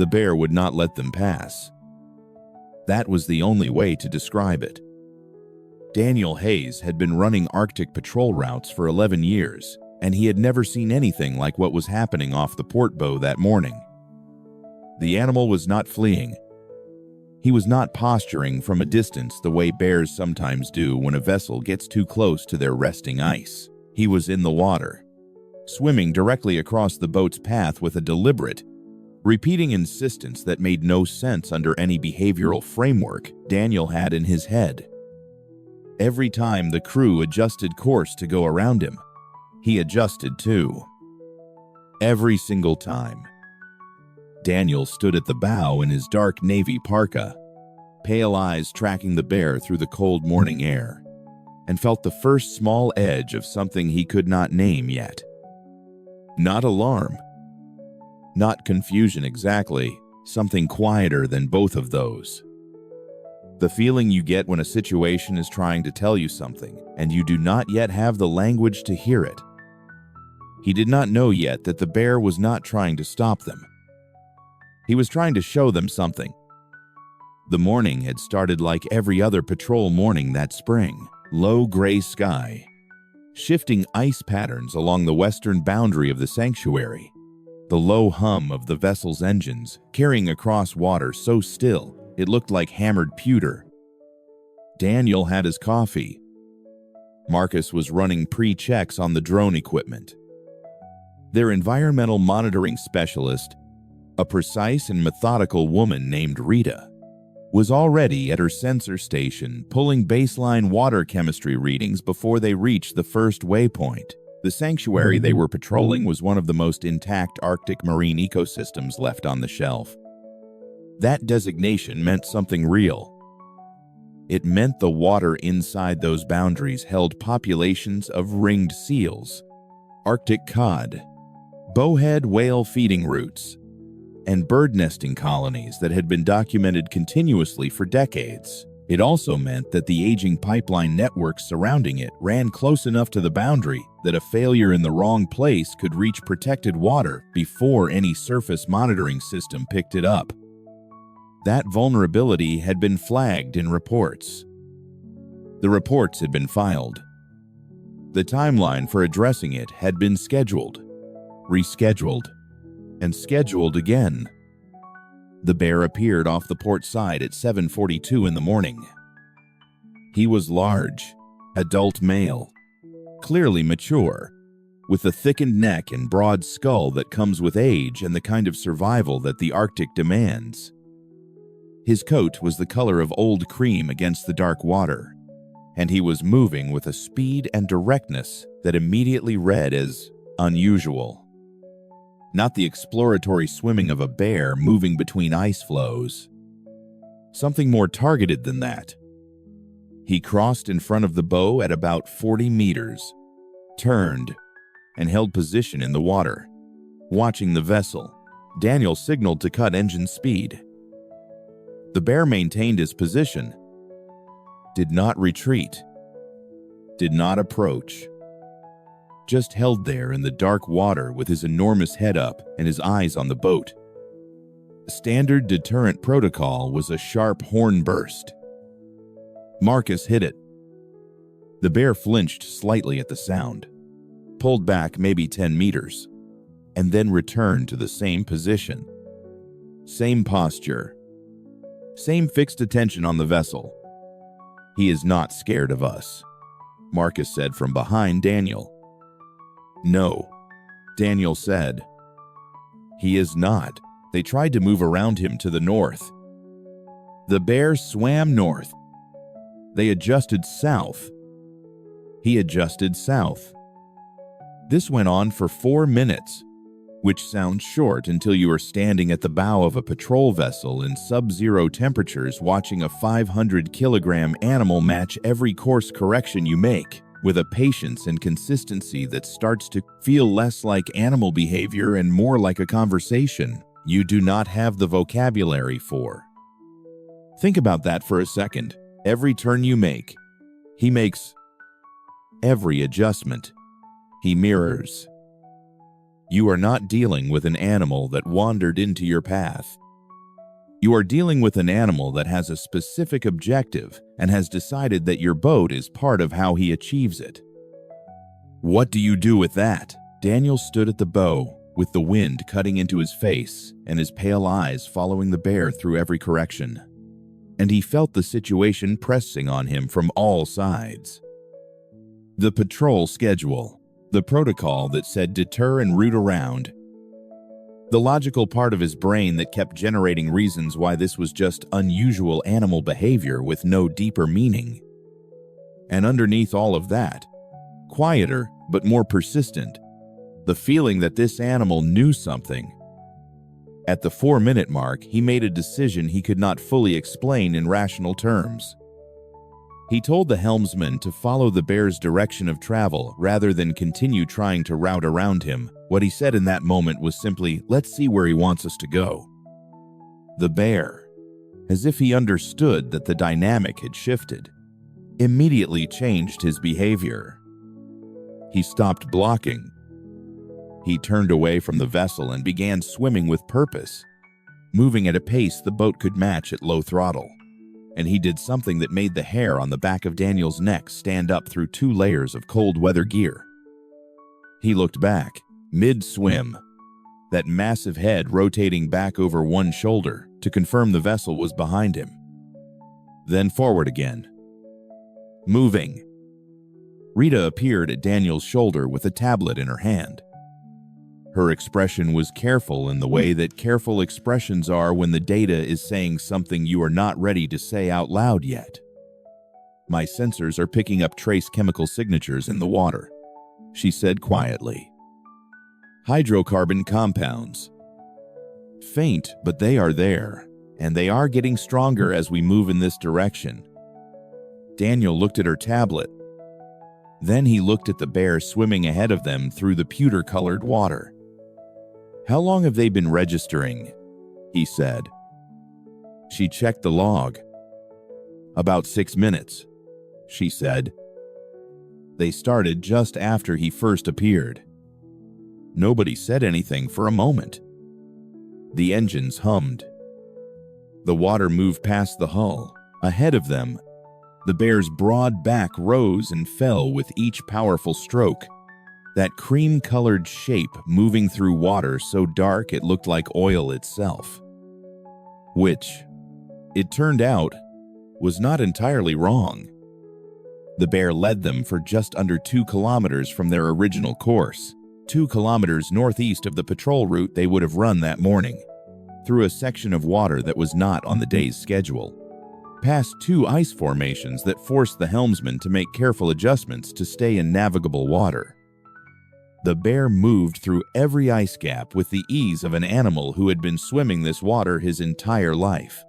The bear would not let them pass. That was the only way to describe it. Daniel Hayes had been running Arctic patrol routes for 11 years, and he had never seen anything like what was happening off the port bow that morning. The animal was not fleeing. He was not posturing from a distance the way bears sometimes do when a vessel gets too close to their resting ice. He was in the water, swimming directly across the boat's path with a deliberate, repeating insistence that made no sense under any behavioral framework Daniel had in his head. Every time the crew adjusted course to go around him, he adjusted too. Every single time. Daniel stood at the bow in his dark navy parka, pale eyes tracking the bear through the cold morning air, and felt the first small edge of something he could not name yet. Not alarm. Not confusion exactly, something quieter than both of those. The feeling you get when a situation is trying to tell you something, and you do not yet have the language to hear it. He did not know yet that the bear was not trying to stop them. He was trying to show them something. The morning had started like every other patrol morning that spring. Low gray sky, shifting ice patterns along the western boundary of the sanctuary, the low hum of the vessel's engines carrying across water so still it looked like hammered pewter. Daniel had his coffee. Marcus was running pre-checks on the drone equipment. Their environmental monitoring specialist, a precise and methodical woman named Rita, was already at her sensor station pulling baseline water chemistry readings before they reached the first waypoint. The sanctuary they were patrolling was one of the most intact Arctic marine ecosystems left on the shelf. That designation meant something real. It meant the water inside those boundaries held populations of ringed seals, Arctic cod, bowhead whale feeding routes, and bird nesting colonies that had been documented continuously for decades. It also meant that the aging pipeline networks surrounding it ran close enough to the boundary that a failure in the wrong place could reach protected water before any surface monitoring system picked it up. That vulnerability had been flagged in reports. The reports had been filed. The timeline for addressing it had been scheduled, rescheduled, and scheduled again. The bear appeared off the port side at 7:42 in the morning. He was large, adult male, clearly mature, with a thickened neck and broad skull that comes with age and the kind of survival that the Arctic demands. His coat was the color of old cream against the dark water, and he was moving with a speed and directness that immediately read as unusual. Not the exploratory swimming of a bear moving between ice flows. Something more targeted than that. He crossed in front of the bow at about 40 meters, turned, and held position in the water. Watching the vessel, Daniel signaled to cut engine speed. The bear maintained his position, did not retreat, did not approach. Just held there in the dark water with his enormous head up and his eyes on the boat. Standard deterrent protocol was a sharp horn burst. Marcus hit it. The bear flinched slightly at the sound, pulled back maybe 10 meters, and then returned to the same position. Same posture. Same fixed attention on the vessel. "He is not scared of us," Marcus said from behind Daniel. "No," Daniel said. "He is not." They tried to move around him to the north. The bear swam north. They adjusted south. He adjusted south. This went on for 4 minutes, which sounds short until you are standing at the bow of a patrol vessel in sub-zero temperatures watching a 500-kilogram animal match every course correction you make, with a patience and consistency that starts to feel less like animal behavior and more like a conversation you do not have the vocabulary for. Think about that for a second. Every turn you make, he makes. Every adjustment, he mirrors. You are not dealing with an animal that wandered into your path. You are dealing with an animal that has a specific objective and has decided that your boat is part of how he achieves it. What do you do with that? Daniel stood at the bow, with the wind cutting into his face and his pale eyes following the bear through every correction. And he felt the situation pressing on him from all sides. The patrol schedule, the protocol that said deter and root around. The logical part of his brain that kept generating reasons why this was just unusual animal behavior with no deeper meaning. And underneath all of that, quieter but more persistent, the feeling that this animal knew something. At the 4-minute mark, he made a decision he could not fully explain in rational terms. He told the helmsman to follow the bear's direction of travel rather than continue trying to route around him. What he said in that moment was simply, "Let's see where he wants us to go." The bear, as if he understood that the dynamic had shifted, immediately changed his behavior. He stopped blocking. He turned away from the vessel and began swimming with purpose, moving at a pace the boat could match at low throttle. And he did something that made the hair on the back of Daniel's neck stand up through 2 layers of cold weather gear. He looked back, mid-swim, that massive head rotating back over one shoulder to confirm the vessel was behind him. Then forward again. Moving. Rita appeared at Daniel's shoulder with a tablet in her hand. Her expression was careful in the way that careful expressions are when the data is saying something you are not ready to say out loud yet. "My sensors are picking up trace chemical signatures in the water," she said quietly. "Hydrocarbon compounds. Faint, but they are there, and they are getting stronger as we move in this direction." Daniel looked at her tablet. Then he looked at the bear swimming ahead of them through the pewter-colored water. "How long have they been registering?" he said. She checked the log. "About 6 minutes," she said. "They started just after he first appeared." Nobody said anything for a moment. The engines hummed. The water moved past the hull. Ahead of them, the bear's broad back rose and fell with each powerful stroke. That cream-colored shape moving through water so dark it looked like oil itself. Which, it turned out, was not entirely wrong. The bear led them for just under 2 kilometers from their original course, 2 kilometers northeast of the patrol route they would have run that morning, through a section of water that was not on the day's schedule, past 2 ice formations that forced the helmsman to make careful adjustments to stay in navigable water. The bear moved through every ice gap with the ease of an animal who had been swimming this water his entire life,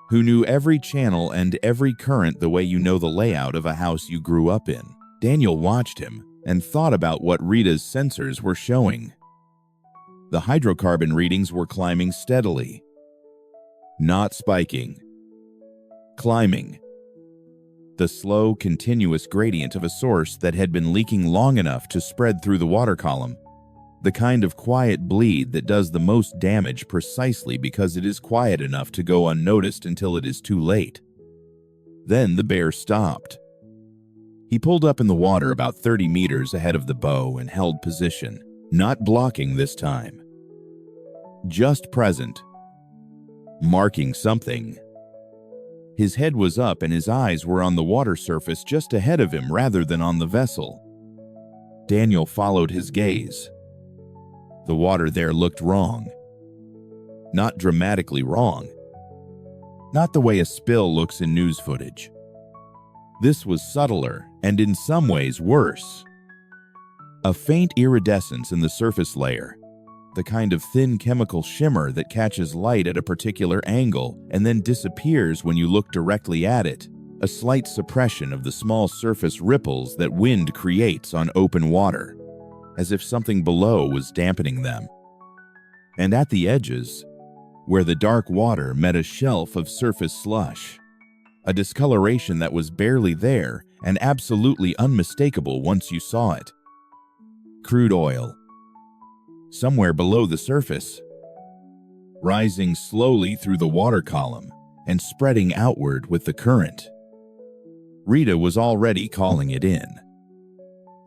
who knew every channel and every current the way you know the layout of a house you grew up in. Daniel watched him and thought about what Rita's sensors were showing. The hydrocarbon readings were climbing steadily. Not spiking. Climbing. The slow, continuous gradient of a source that had been leaking long enough to spread through the water column. The kind of quiet bleed that does the most damage precisely because it is quiet enough to go unnoticed until it is too late. Then the bear stopped. He pulled up in the water about 30 meters ahead of the bow and held position, not blocking this time. Just present. Marking something. His head was up and his eyes were on the water surface just ahead of him rather than on the vessel. Daniel followed his gaze. The water there looked wrong. Not dramatically wrong. Not the way a spill looks in news footage. This was subtler and in some ways worse. A faint iridescence in the surface layer, the kind of thin chemical shimmer that catches light at a particular angle and then disappears when you look directly at it, a slight suppression of the small surface ripples that wind creates on open water, as if something below was dampening them. And at the edges, where the dark water met a shelf of surface slush, a discoloration that was barely there and absolutely unmistakable once you saw it. Crude oil. Somewhere below the surface. rising slowly through the water column and spreading outward with the current. Rita was already calling it in.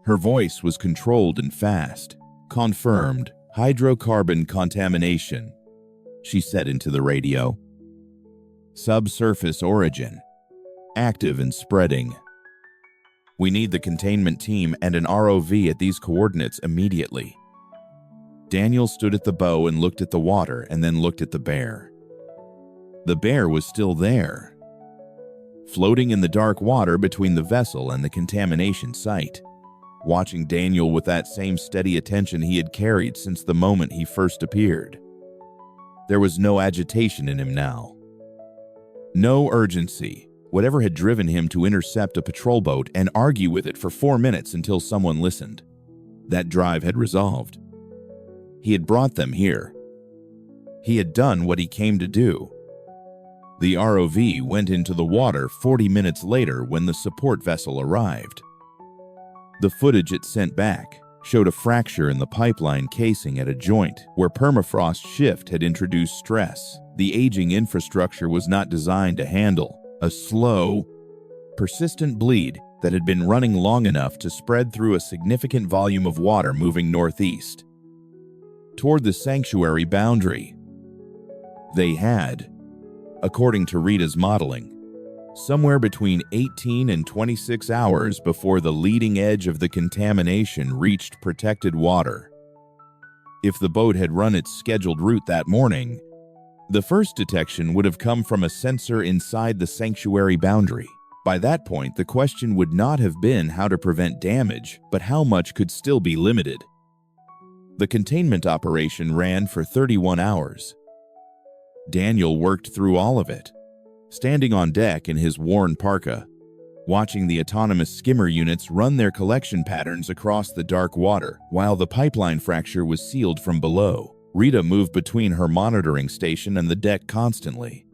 Her voice was controlled and fast. "Confirmed hydrocarbon contamination," she said into the radio. "Subsurface origin. Active and spreading. We need the containment team and an ROV at these coordinates immediately." Daniel stood at the bow and looked at the water and then looked at the bear. The bear was still there, floating in the dark water between the vessel and the contamination site, watching Daniel with that same steady attention he had carried since the moment he first appeared. There was no agitation in him now. No urgency, whatever had driven him to intercept a patrol boat and argue with it for 4 minutes until someone listened. That drive had resolved. He had brought them here. He had done what he came to do. The ROV went into the water 40 minutes later when the support vessel arrived. The footage it sent back showed a fracture in the pipeline casing at a joint where permafrost shift had introduced stress. The aging infrastructure was not designed to handle a slow, persistent bleed that had been running long enough to spread through a significant volume of water moving northeast toward the sanctuary boundary. They had, according to Rita's modeling, somewhere between 18 and 26 hours before the leading edge of the contamination reached protected water. If the boat had run its scheduled route that morning, the first detection would have come from a sensor inside the sanctuary boundary. By that point, the question would not have been how to prevent damage, but how much could still be limited. The containment operation ran for 31 hours. Daniel worked through all of it, standing on deck in his worn parka, watching the autonomous skimmer units run their collection patterns across the dark water while the pipeline fracture was sealed from below. Rita moved between her monitoring station and the deck constantly,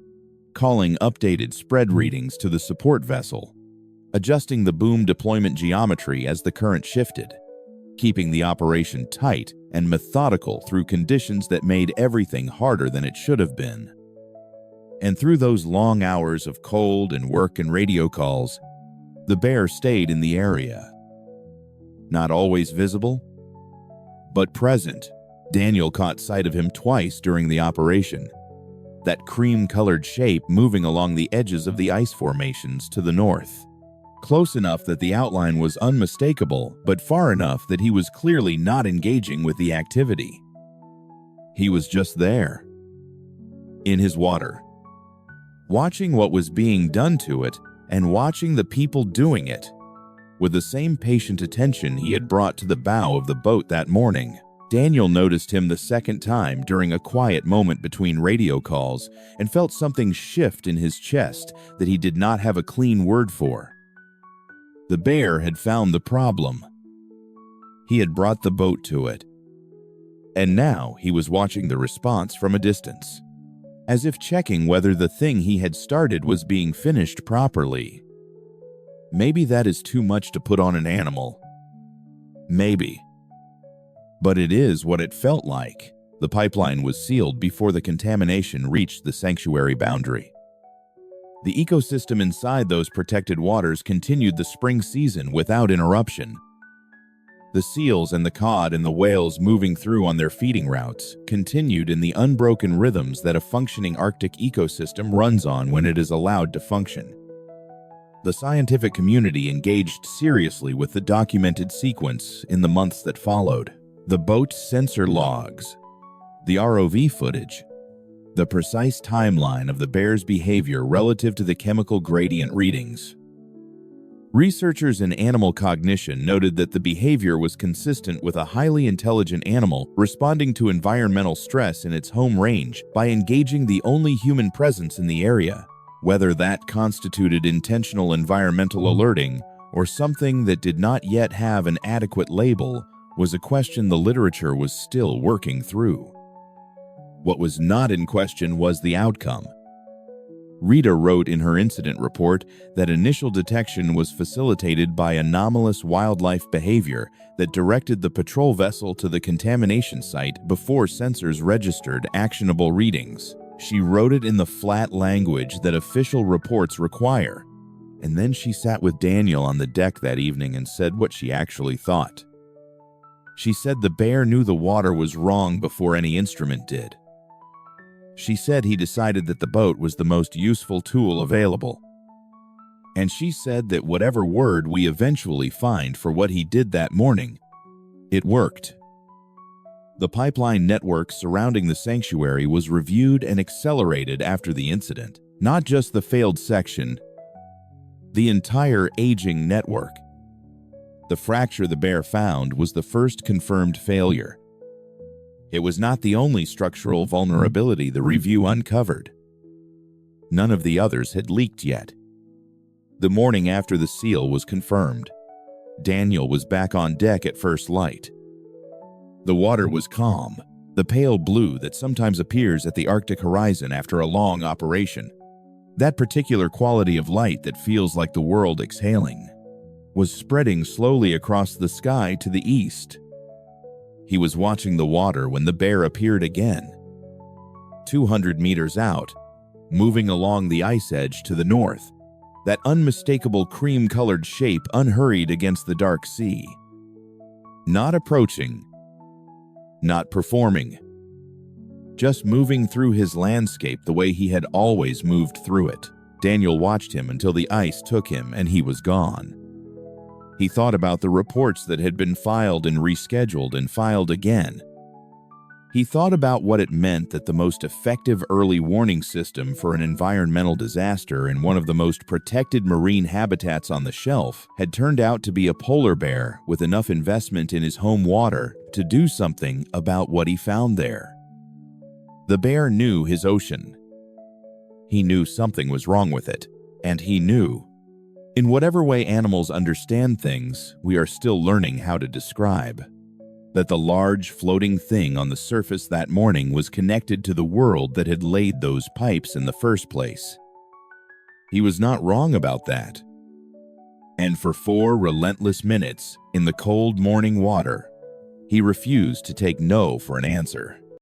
calling updated spread readings to the support vessel, adjusting the boom deployment geometry as the current shifted, keeping the operation tight and methodical through conditions that made everything harder than it should have been. And through those long hours of cold and work and radio calls, the bear stayed in the area. Not always visible, but present. Daniel caught sight of him twice during the operation, that cream-colored shape moving along the edges of the ice formations to the north, close enough that the outline was unmistakable, but far enough that he was clearly not engaging with the activity. He was just there, in his water, watching what was being done to it and watching the people doing it, with the same patient attention he had brought to the bow of the boat that morning. Daniel noticed him the second time during a quiet moment between radio calls and felt something shift in his chest that he did not have a clean word for. The bear had found the problem. He had brought the boat to it. And now he was watching the response from a distance, as if checking whether the thing he had started was being finished properly. Maybe that is too much to put on an animal. Maybe. But it is what it felt like. The pipeline was sealed before the contamination reached the sanctuary boundary. The ecosystem inside those protected waters continued the spring season without interruption. The seals and the cod and the whales moving through on their feeding routes continued in the unbroken rhythms that a functioning Arctic ecosystem runs on when it is allowed to function. The scientific community engaged seriously with the documented sequence in the months that followed. The boat's sensor logs, the ROV footage, the precise timeline of the bear's behavior relative to the chemical gradient readings. Researchers in animal cognition noted that the behavior was consistent with a highly intelligent animal responding to environmental stress in its home range by engaging the only human presence in the area, whether that constituted intentional environmental alerting or something that did not yet have an adequate label was a question the literature was still working through. What was not in question was the outcome. Rita wrote in her incident report that initial detection was facilitated by anomalous wildlife behavior that directed the patrol vessel to the contamination site before sensors registered actionable readings. She wrote it in the flat language that official reports require, and then she sat with Daniel on the deck that evening and said what she actually thought. She said the bear knew the water was wrong before any instrument did. She said he decided that the boat was the most useful tool available. And she said that whatever word we eventually find for what he did that morning, it worked. The pipeline network surrounding the sanctuary was reviewed and accelerated after the incident. Not just the failed section, the entire aging network. The fracture the bear found was the first confirmed failure. It was not the only structural vulnerability the review uncovered. None of the others had leaked yet. The morning after the seal was confirmed, Daniel was back on deck at first light. The water was calm, the pale blue that sometimes appears at the Arctic horizon after a long operation. That particular quality of light that feels like the world exhaling was spreading slowly across the sky to the east. He was watching the water when the bear appeared again. 200 meters out, moving along the ice edge to the north, that unmistakable cream-colored shape unhurried against the dark sea. Not approaching, not performing, just moving through his landscape the way he had always moved through it. Daniel watched him until the ice took him and he was gone. He thought about the reports that had been filed and rescheduled and filed again. He thought about what it meant that the most effective early warning system for an environmental disaster in one of the most protected marine habitats on the shelf had turned out to be a polar bear with enough investment in his home water to do something about what he found there. The bear knew his ocean. He knew something was wrong with it, and he knew. In whatever way animals understand things, we are still learning how to describe. That the large floating thing on the surface that morning was connected to the world that had laid those pipes in the first place. He was not wrong about that. And for 4 relentless minutes, in the cold morning water, he refused to take no for an answer.